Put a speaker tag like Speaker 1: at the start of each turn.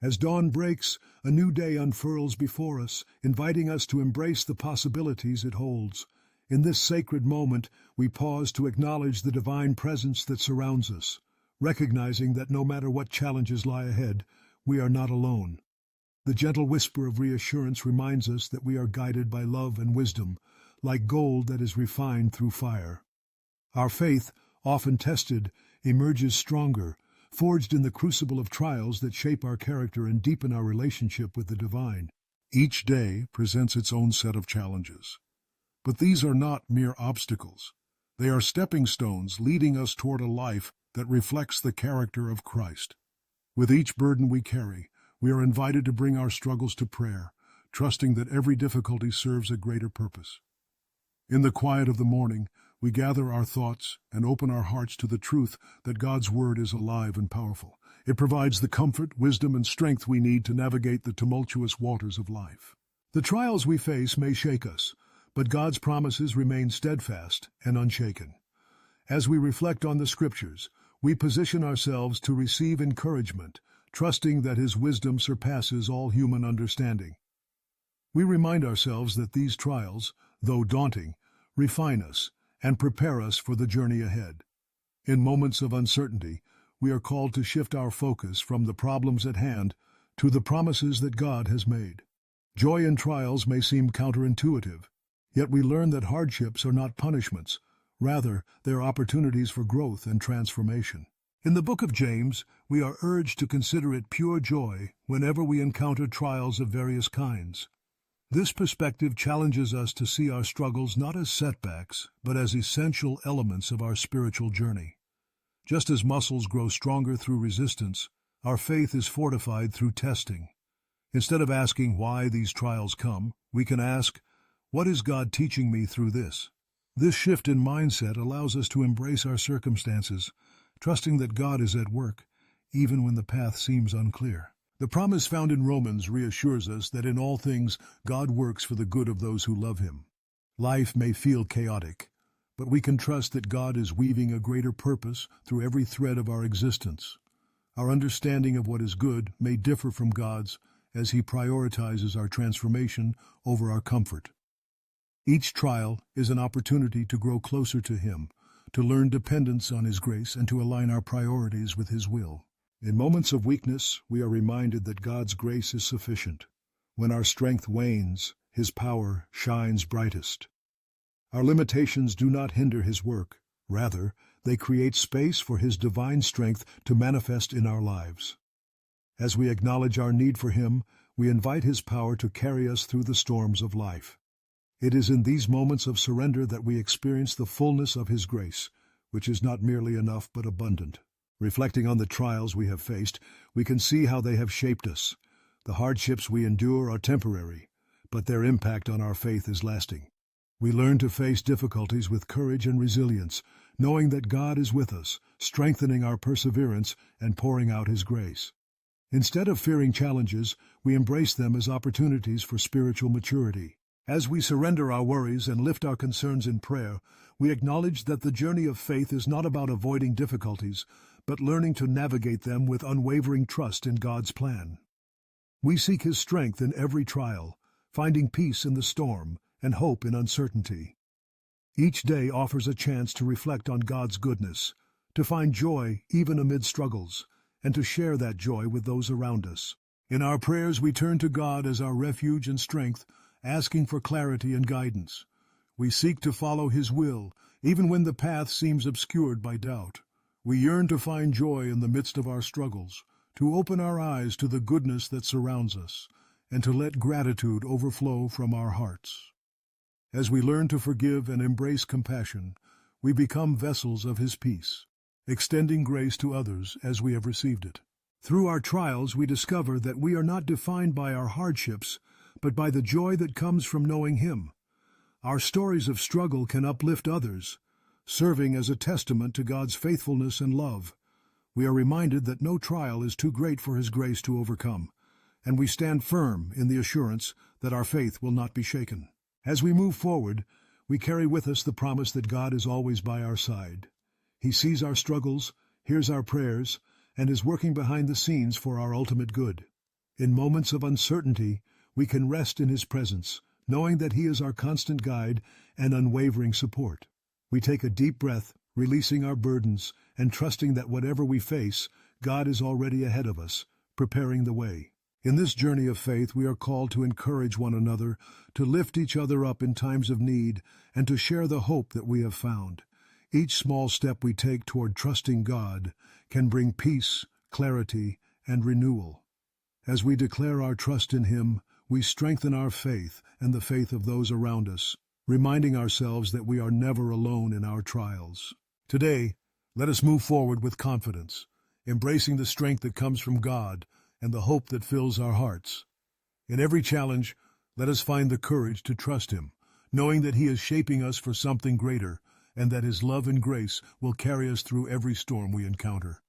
Speaker 1: As dawn breaks, a new day unfurls before us, inviting us to embrace the possibilities it holds. In this sacred moment, we pause to acknowledge the divine presence that surrounds us, recognizing that no matter what challenges lie ahead, we are not alone. The gentle whisper of reassurance reminds us that we are guided by love and wisdom, like gold that is refined through fire. Our faith, often tested, emerges stronger, forged in the crucible of trials that shape our character and deepen our relationship with the divine. Each day presents its own set of challenges. But these are not mere obstacles. They are stepping stones leading us toward a life that reflects the character of Christ. With each burden we carry, we are invited to bring our struggles to prayer, trusting that every difficulty serves a greater purpose. In the quiet of the morning, we gather our thoughts and open our hearts to the truth that God's Word is alive and powerful. It provides the comfort, wisdom, and strength we need to navigate the tumultuous waters of life. The trials we face may shake us, but God's promises remain steadfast and unshaken. As we reflect on the Scriptures, we position ourselves to receive encouragement, trusting that His wisdom surpasses all human understanding. We remind ourselves that these trials, though daunting, refine us and prepare us for the journey ahead. In moments of uncertainty, we are called to shift our focus from the problems at hand to the promises that God has made. Joy in trials may seem counterintuitive, yet we learn that hardships are not punishments. Rather, they are opportunities for growth and transformation. In the book of James, we are urged to consider it pure joy whenever we encounter trials of various kinds. This perspective challenges us to see our struggles not as setbacks, but as essential elements of our spiritual journey. Just as muscles grow stronger through resistance, our faith is fortified through testing. Instead of asking why these trials come, we can ask, what is God teaching me through this? This shift in mindset allows us to embrace our circumstances, trusting that God is at work, even when the path seems unclear. The promise found in Romans reassures us that in all things God works for the good of those who love Him. Life may feel chaotic, but we can trust that God is weaving a greater purpose through every thread of our existence. Our understanding of what is good may differ from God's as He prioritizes our transformation over our comfort. Each trial is an opportunity to grow closer to Him, to learn dependence on His grace, and to align our priorities with His will. In moments of weakness, we are reminded that God's grace is sufficient. When our strength wanes, His power shines brightest. Our limitations do not hinder His work. Rather, they create space for His divine strength to manifest in our lives. As we acknowledge our need for Him, we invite His power to carry us through the storms of life. It is in these moments of surrender that we experience the fullness of His grace, which is not merely enough but abundant. Reflecting on the trials we have faced, we can see how they have shaped us. The hardships we endure are temporary, but their impact on our faith is lasting. We learn to face difficulties with courage and resilience, knowing that God is with us, strengthening our perseverance and pouring out His grace. Instead of fearing challenges, we embrace them as opportunities for spiritual maturity. As we surrender our worries and lift our concerns in prayer, we acknowledge that the journey of faith is not about avoiding difficulties, but learning to navigate them with unwavering trust in God's plan. We seek His strength in every trial, finding peace in the storm and hope in uncertainty. Each day offers a chance to reflect on God's goodness, to find joy even amid struggles, and to share that joy with those around us. In our prayers, we turn to God as our refuge and strength, asking for clarity and guidance. We seek to follow His will, even when the path seems obscured by doubt. We yearn to find joy in the midst of our struggles, to open our eyes to the goodness that surrounds us, and to let gratitude overflow from our hearts. As we learn to forgive and embrace compassion, we become vessels of His peace, extending grace to others as we have received it. Through our trials, we discover that we are not defined by our hardships, but by the joy that comes from knowing Him. Our stories of struggle can uplift others, serving as a testament to God's faithfulness and love. We are reminded that no trial is too great for His grace to overcome, and we stand firm in the assurance that our faith will not be shaken. As we move forward, we carry with us the promise that God is always by our side. He sees our struggles, hears our prayers, and is working behind the scenes for our ultimate good. In moments of uncertainty, we can rest in His presence, knowing that He is our constant guide and unwavering support. We take a deep breath, releasing our burdens, and trusting that whatever we face, God is already ahead of us, preparing the way. In this journey of faith, we are called to encourage one another, to lift each other up in times of need, and to share the hope that we have found. Each small step we take toward trusting God can bring peace, clarity, and renewal. As we declare our trust in Him, we strengthen our faith and the faith of those around us, reminding ourselves that we are never alone in our trials. Today, let us move forward with confidence, embracing the strength that comes from God and the hope that fills our hearts. In every challenge, let us find the courage to trust Him, knowing that He is shaping us for something greater and that His love and grace will carry us through every storm we encounter.